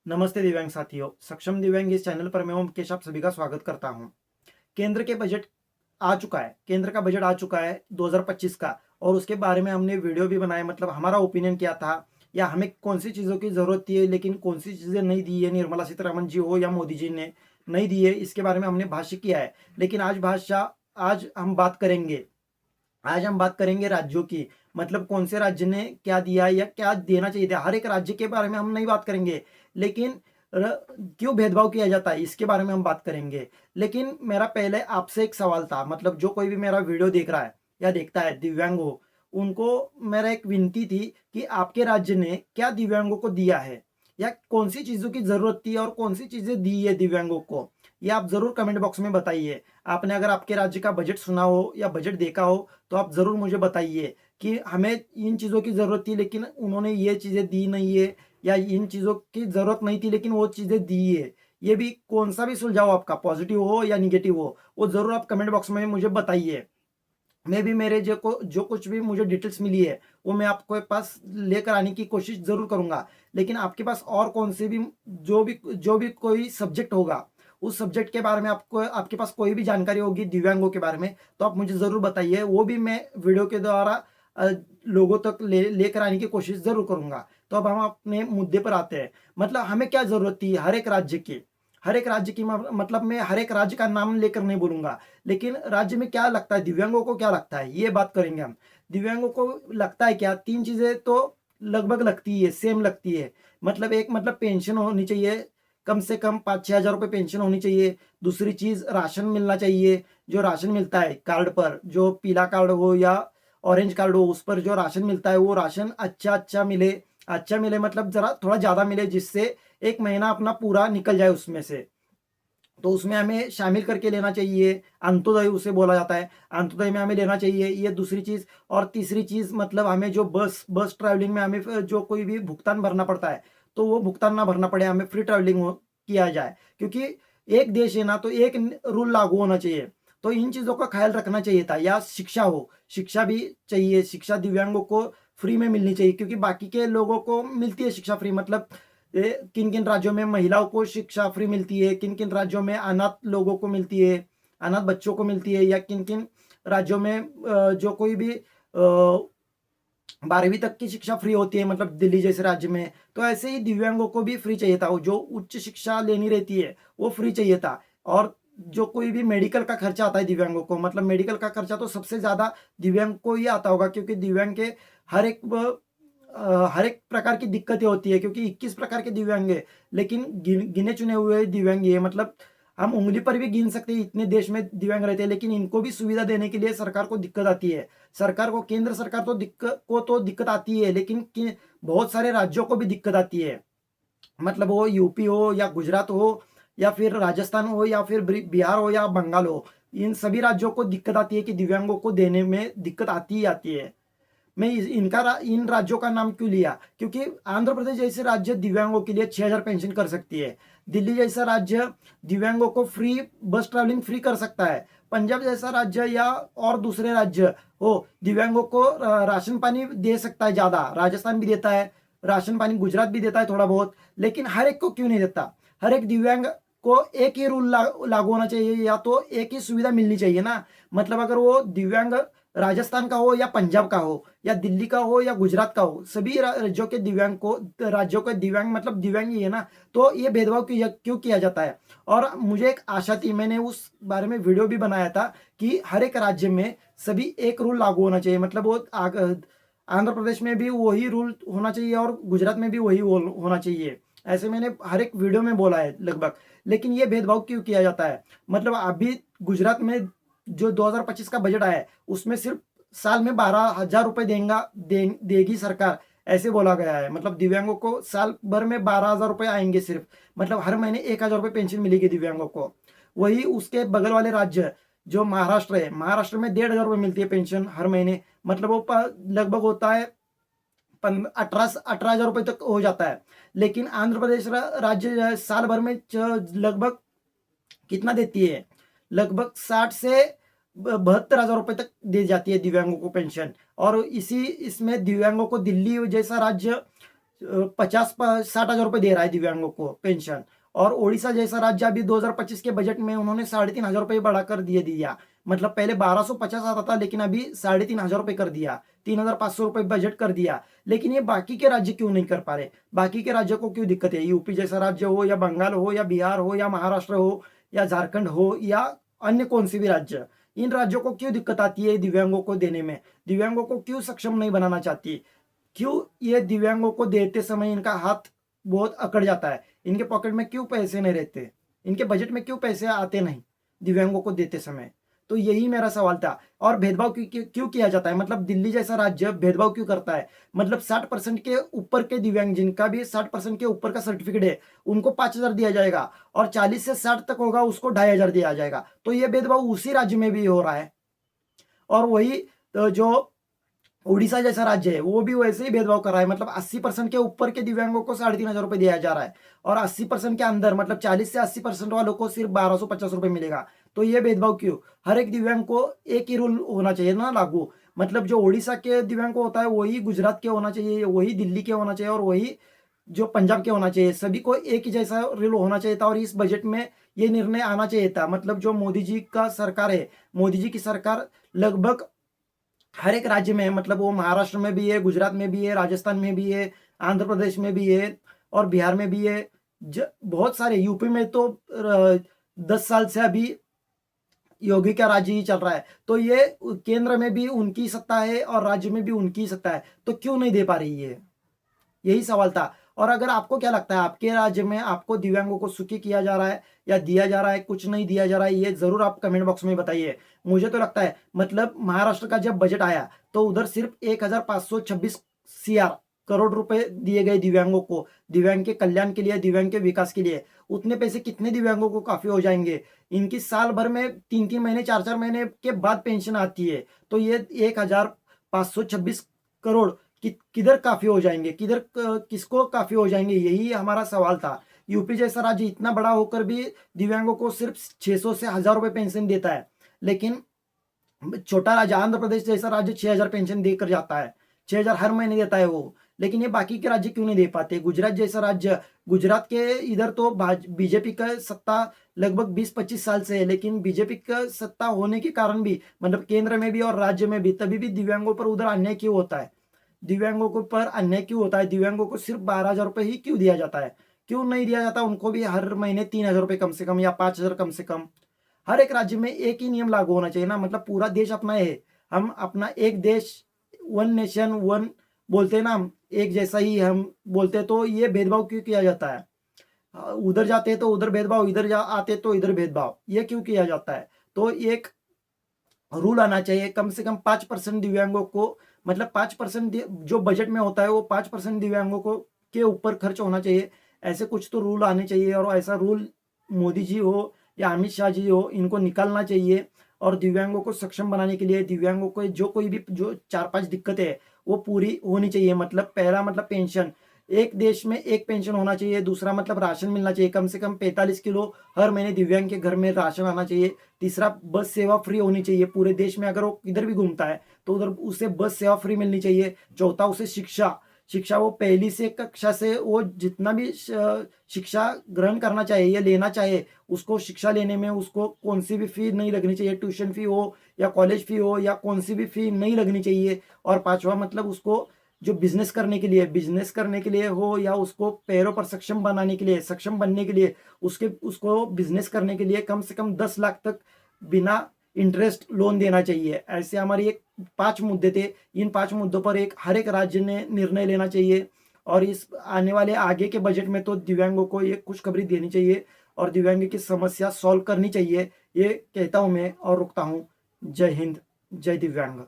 नमस्ते दिव्यांग साथियों, सक्षम दिव्यांग इस चैनल पर मैं ओम केश आप सभी का स्वागत करता हूं। केंद्र के बजट आ चुका है, केंद्र का बजट आ चुका है 2025 का और उसके बारे में हमने वीडियो भी बनाया मतलब हमारा ओपिनियन क्या था या हमें कौन सी चीज़ों की ज़रूरत थी लेकिन कौन सी चीज़ें नहीं दी है, निर्मला सीतारमण जी हो या मोदी जी ने नहीं दी है, इसके बारे में हमने भाष्य किया है। लेकिन आज हम बात करेंगे आज हम बात करेंगे राज्यों की मतलब कौन से राज्य ने क्या दिया या क्या देना चाहिए था। हर एक राज्य के बारे में हम नहीं बात करेंगे, लेकिन क्यों भेदभाव किया जाता है इसके बारे में हम बात करेंगे। लेकिन मेरा पहले आपसे एक सवाल था, मतलब जो कोई भी मेरा वीडियो देख रहा है या देखता है दिव्यांग हो, उनको मेरा एक विनती थी कि आपके राज्य ने क्या दिव्यांगों को दिया है या कौन सी चीज़ों की ज़रूरत थी और कौन सी चीज़ें दी है दिव्यांगों को, ये आप ज़रूर कमेंट बॉक्स में बताइए। आपने अगर आपके राज्य का बजट सुना हो या बजट देखा हो तो आप ज़रूर मुझे बताइए कि हमें इन चीज़ों की ज़रूरत थी लेकिन उन्होंने ये चीज़ें दी नहीं है या इन चीज़ों की ज़रूरत नहीं थी लेकिन वो चीज़ें दी है। ये भी कौन-सा भी सुझाव आपका पॉज़िटिव हो या नेगेटिव हो, वो ज़रूर आप कमेंट बॉक्स में मुझे बताइए। मैं भी मेरे जो कुछ भी मुझे डिटेल्स मिली है, वो मैं आपके पास लेकर आने की कोशिश ज़रूर करूँगा। लेकिन आपके पास और कौन से भी जो भी कोई सब्जेक्ट होगा, उस सब्जेक्ट के बारे में आपको आपके पास कोई भी जानकारी होगी दिव्यांगों के बारे में, तो आप मुझे ज़रूर बताइए। वो भी मैं वीडियो के द्वारा लोगों तक लेकर आने की कोशिश ज़रूर करूँगा। तो अब हम अपने मुद्दे पर आते हैं। मतलब हमें क्या ज़रूरत थी हर एक राज्य की? हर एक राज्य की मतलब मैं हर एक राज्य का नाम लेकर नहीं बोलूँगा। लेकिन राज्य में क्या लगता है, दिव्यांगों को क्या लगता है, ये बात करेंगे हम। दिव्यांगों को लगता है क्या, 3 चीज़ें तो लगभग लगती है, सेम लगती है। मतलब एक मतलब पेंशन होनी चाहिए, कम से कम 5-6 हज़ार रुपए पेंशन होनी चाहिए। दूसरी चीज़ राशन मिलना चाहिए, जो राशन मिलता है कार्ड पर, जो पीला कार्ड हो या ऑरेंज कार्ड हो, उस पर जो राशन मिलता है, वो राशन अच्छा-अच्छा मिले। अच्छा मिले मतलब ज़रा थोड़ा ज़्यादा मिले, जिससे 1 महीना अपना पूरा निकल जाए उसमें से। तो उसमें हमें शामिल करके लेना चाहिए, अंत्योदय उसे बोला जाता है, अंत्योदय में हमें लेना चाहिए, ये दूसरी चीज़। और तीसरी चीज़ मतलब हमें जो बस ट्रैवलिंग में हमें जो कोई भी भुगतान भरना पड़ता है, तो वो भुगतान ना भरना पड़े, हमें फ्री ट्रैवलिंग हो किया जाए। क्योंकि एक देश है ना, तो एक न रूल लागू होना चाहिए। तो इन चीज़ों का ख़्याल रखना चाहिए था। या शिक्षा हो, शिक्षा भी चाहिए, शिक्षा दिव्यांगों को फ्री में मिलनी चाहिए क्योंकि बाकी के लोगों को मिलती है शिक्षा फ्री। मतलब किन-किन राज्यों में महिलाओं को शिक्षा फ्री मिलती है, किन-किन राज्यों में अनाथ लोगों को मिलती है, अनाथ बच्चों को मिलती है या किन-किन राज्यों में जो कोई भी 12वीं तक की शिक्षा फ्री होती है मतलब दिल्ली जैसे राज्य में। तो ऐसे ही दिव्यांगों को भी फ्री चाहिए था, वो जो उच्च शिक्षा लेनी रहती है, वो फ्री चाहिए था। और जो कोई भी मेडिकल का खर्चा आता है दिव्यांगों को, मतलब मेडिकल का खर्चा तो सबसे ज़्यादा दिव्यांग को ही आता होगा क्योंकि दिव्यांग के हर एक प्रकार की दिक्कतें होती है क्योंकि 21 प्रकार के दिव्यांग हैं, लेकिन गिने-चुने हुए दिव्यांग ये मतलब हम उँगली पर भी गिन सकते हैं, इतने देश में दिव्यांग रहते हैं, लेकिन इनको भी सुविधा देने के लिए सरकार को दिक्कत आती है। सरकार को केंद्र सरकार तो दिक्कत आती है, लेकिन कि बहुत सारे राज्यों को भी दिक्कत आती है। मतलब वो यूपी हो या गुजरात हो या फिर राजस्थान हो या फिर बिहार हो या बंगाल हो, इन सभी राज्यों को दिक्कत आती है कि दिव्यांगों को देने में दिक्कत आती ही आती है। मैं इन राज्यों का नाम क्यों लिया? क्योंकि आंध्र प्रदेश जैसे राज्य दिव्यांगों के लिए 6,000 पेंशन कर सकती है। दिल्ली जैसा राज्य दिव्यांगों को फ्री बस ट्रैवलिंग फ्री कर सकता है। पंजाब जैसा राज्य या और दूसरे राज्य हो, दिव्यांगों को राशन पानी दे सकता है ज़्यादा। राजस्थान भी देता है, राशन पानी गुजरात भी देता है थोड़ा बहुत, लेकिन हर एक को क्यों नहीं देता? हर एक दिव्यांग को एक ही रूल लागू होना चाहिए या तो एक ही सुविधा मिलनी चाहिए ना। मतलब अगर वो दिव्यांग राजस्थान का हो या पंजाब का हो या दिल्ली का हो या गुजरात का हो, सभी राज्यों के दिव्यांग को राज्यों के दिव्यांग मतलब दिव्यांग ही है ना, तो ये भेदभाव क्यों किया जाता है? और मुझे एक आशा थी, मैंने उस बारे में वीडियो भी बनाया था कि हर एक राज्य में सभी एक रूल लागू होना चाहिए। मतलब वो आंध्र प्रदेश में भी वही रूल होना चाहिए और गुजरात में भी वही होना चाहिए। ऐसे मैंने हर एक वीडियो में बोला है लगभग। लेकिन ये भेदभाव क्यों किया जाता है? मतलब अभी गुजरात में जो 2025 का बजट आया है, उसमें सिर्फ साल में 12,000 रुपए देगी सरकार, ऐसे बोला गया है। मतलब दिव्यांगों को साल भर में 12,000 रुपए आएँगे सिर्फ। मतलब हर महीने 1,000 रुपए पेंशन मिलेगी दिव्यांगों को। वही उसके बगल वाले राज्य जो महाराष्ट्र है, महाराष्ट्र में 1,500 रुपए मिलती है पेंशन हर महीने। मतलब वो लगभग होता है 18,000 रुपए तक हो जाता है। लेकिन आंध्र प्रदेश राज्य जो है साल भर में लगभग कितना देती है? लगभग 60 से ब 72,000 रुपए तक दी जाती है दिव्यांगों को पेंशन। और इसी इसमें दिव्यांगों को दिल्ली जैसा राज्य 50 60 हजार रुपये दे रहा है दिव्यांगों को पेंशन। और ओडिशा जैसा राज्य अभी 2025 के बजट में उन्होंने 3,500 रुपये बढ़ाकर दिया। मतलब पहले 1250 आता था, लेकिन अभी 3,500 रुपये कर दिया, 3,500 रुपये बजट कर दिया। लेकिन ये बाकी के राज्य क्यों नहीं कर पा रहे? बाकी के राज्यों को क्यों दिक्कत है? यूपी जैसा राज्य हो या बंगाल हो या बिहार हो या महाराष्ट्र हो या झारखंड हो या अन्य कौन सी भी राज्य, इन राज्यों को क्यों दिक्कत आती है दिव्यांगों को देने में? दिव्यांगों को क्यों सक्षम नहीं बनाना चाहती? क्यों ये दिव्यांगों को देते समय इनका हाथ बहुत अकड़ जाता है? इनके पॉकेट में क्यों पैसे नहीं रहते? इनके बजट में क्यों पैसे आते नहीं दिव्यांगों को देते समय? तो यही मेरा सवाल था। और भेदभाव क्यों क्यों क्यों किया जाता है? मतलब दिल्ली जैसा राज्य भेदभाव क्यों करता है? मतलब 60% के ऊपर के दिव्यांग, जिनका भी 60% के ऊपर का सर्टिफिकेट है, उनको 5,000 दिया जाएगा, और 40 से 60 तक होगा उसको 2,500 दिया जाएगा। तो ये भेदभाव उसी राज्य में भी हो रहा है। और वही जो उड़ीसा जैसा राज्य है वो भी वैसे ही भेदभाव कर रहा है। मतलब 80% के ऊपर के दिव्यांगों को 3,500 रुपये दिया जा रहा है, और 80% के अंदर मतलब 40 से 80% वालों को सिर्फ 1,250 रुपये मिलेगा। तो ये भेदभाव क्यों? हर एक दिव्यांग को एक ही रूल होना चाहिए ना लागू। मतलब जो उड़ीसा के दिव्यांग को होता है वही गुजरात के होना चाहिए, वही दिल्ली के होना चाहिए, और वही जो पंजाब के होना चाहिए। सभी को एक ही जैसा रूल होना चाहिए था, और इस बजट में ये निर्णय आना चाहिए था। मतलब जो मोदी जी का सरकार है, मोदी जी की सरकार लगभग हर एक राज्य में है। मतलब वो महाराष्ट्र में भी है, गुजरात में भी है, राजस्थान में भी है, आंध्र प्रदेश में भी है, और बिहार में भी है। बहुत सारे, यूपी में तो 10 साल से अभी योगी का राज्य ही चल रहा है। तो ये केंद्र में भी उनकी सत्ता है और राज्य में भी उनकी सत्ता है, तो क्यों नहीं दे पा रही है? यही सवाल था। और अगर आपको क्या लगता है, आपके राज्य में आपको दिव्यांगों को सुखी किया जा रहा है या दिया जा रहा है, कुछ नहीं दिया जा रहा है, ये जरूर आप कमेंट बॉक्स में बताइए। मुझे तो लगता है, मतलब महाराष्ट्र का जब बजट आया तो उधर सिर्फ 1,526 करोड़ रुपए दिए गए दिव्यांगों को, दिव्यांग के कल्याण के लिए, दिव्यांग के विकास के लिए। उतने पैसे कितने दिव्यांगों को काफी हो जाएंगे? इनकी साल भर में 3-3 महीने, 4-4 महीने के बाद पेंशन आती है, तो ये 1,526 करोड़ किधर काफी हो जाएंगे? किसको काफी हो जाएंगे? यही हमारा सवाल था। यूपी जैसा राज्य इतना बड़ा होकर भी दिव्यांगों को सिर्फ 600 से 1,000 रुपए पेंशन देता है, लेकिन छोटा राज्य आंध्र प्रदेश जैसा राज्य 6,000 पेंशन देकर जाता है, 6,000 हर महीने देता है वो। लेकिन ये बाकी के राज्य क्यों नहीं दे पाते? गुजरात जैसा राज्य, गुजरात के इधर तो बीजेपी का सत्ता लगभग 20-25 साल से है, लेकिन बीजेपी का सत्ता होने के कारण भी, मतलब केंद्र में भी और राज्य में भी, तभी भी दिव्यांगों पर उधर अन्याय क्यों होता है? दिव्यांगों को पर अन्याय क्यों होता है? दिव्यांगों को सिर्फ 12,000 रुपये ही क्यों दिया जाता है? क्यों नहीं दिया जाता उनको भी हर महीने 3,000 रुपये कम से कम, या 5,000 कम से कम? हर एक राज्य में एक ही नियम लागू होना चाहिए ना। मतलब पूरा देश अपना है, हम अपना एक देश, वन नेशन वन बोलते हैं ना हम, एक जैसा ही हम बोलते हैं। तो ये भेदभाव क्यों किया जाता है? उधर जाते हैं तो उधर भेदभाव, इधर आते तो इधर भेदभाव, ये क्यों किया जाता है? तो एक रूल आना चाहिए, कम से कम 5% दिव्यांगों को, मतलब 5% जो बजट में होता है वो 5% दिव्यांगों को के ऊपर खर्च होना चाहिए। ऐसे कुछ तो रूल आने चाहिए, और ऐसा रूल मोदी जी हो या अमित शाह जी हो, इनको निकालना चाहिए। और दिव्यांगों को सक्षम बनाने के लिए, दिव्यांगों को जो कोई भी जो 4-5 दिक्कतें है वो पूरी होनी चाहिए। मतलब पहला, मतलब पेंशन, एक देश में एक पेंशन होना चाहिए। दूसरा, मतलब राशन मिलना चाहिए, कम से कम 45 किलो हर महीने दिव्यांग के घर में राशन आना चाहिए। तीसरा, बस सेवा फ्री होनी चाहिए पूरे देश में। अगर वो किधर भी घूमता है तो उधर उसे बस सेवा फ्री मिलनी चाहिए। चौथा, उसे शिक्षा, वो पहली से कक्षा से वो जितना भी शिक्षा ग्रहण करना चाहिए या लेना चाहे, उसको शिक्षा लेने में उसको कौन सी भी फी नहीं लगनी चाहिए। ट्यूशन फी हो या कॉलेज फी हो या कौन सी भी फी नहीं लगनी चाहिए। और पांचवा, मतलब उसको जो बिजनेस करने के लिए हो, या उसको पैरों पर सक्षम बनाने के लिए, सक्षम बनने के लिए, उसको बिजनेस करने के लिए कम से कम 10 लाख तक बिना इंटरेस्ट लोन देना चाहिए। ऐसे हमारी एक 5 मुद्दे थे। इन 5 मुद्दों पर हर एक राज्य ने निर्णय लेना चाहिए। और इस आने वाले आगे के बजट में तो दिव्यांगों को ये खुशखबरी देनी चाहिए और दिव्यांग की समस्या सॉल्व करनी चाहिए। ये कहता हूँ मैं और रुकता हूँ। जय हिंद, जय दिव्यांग।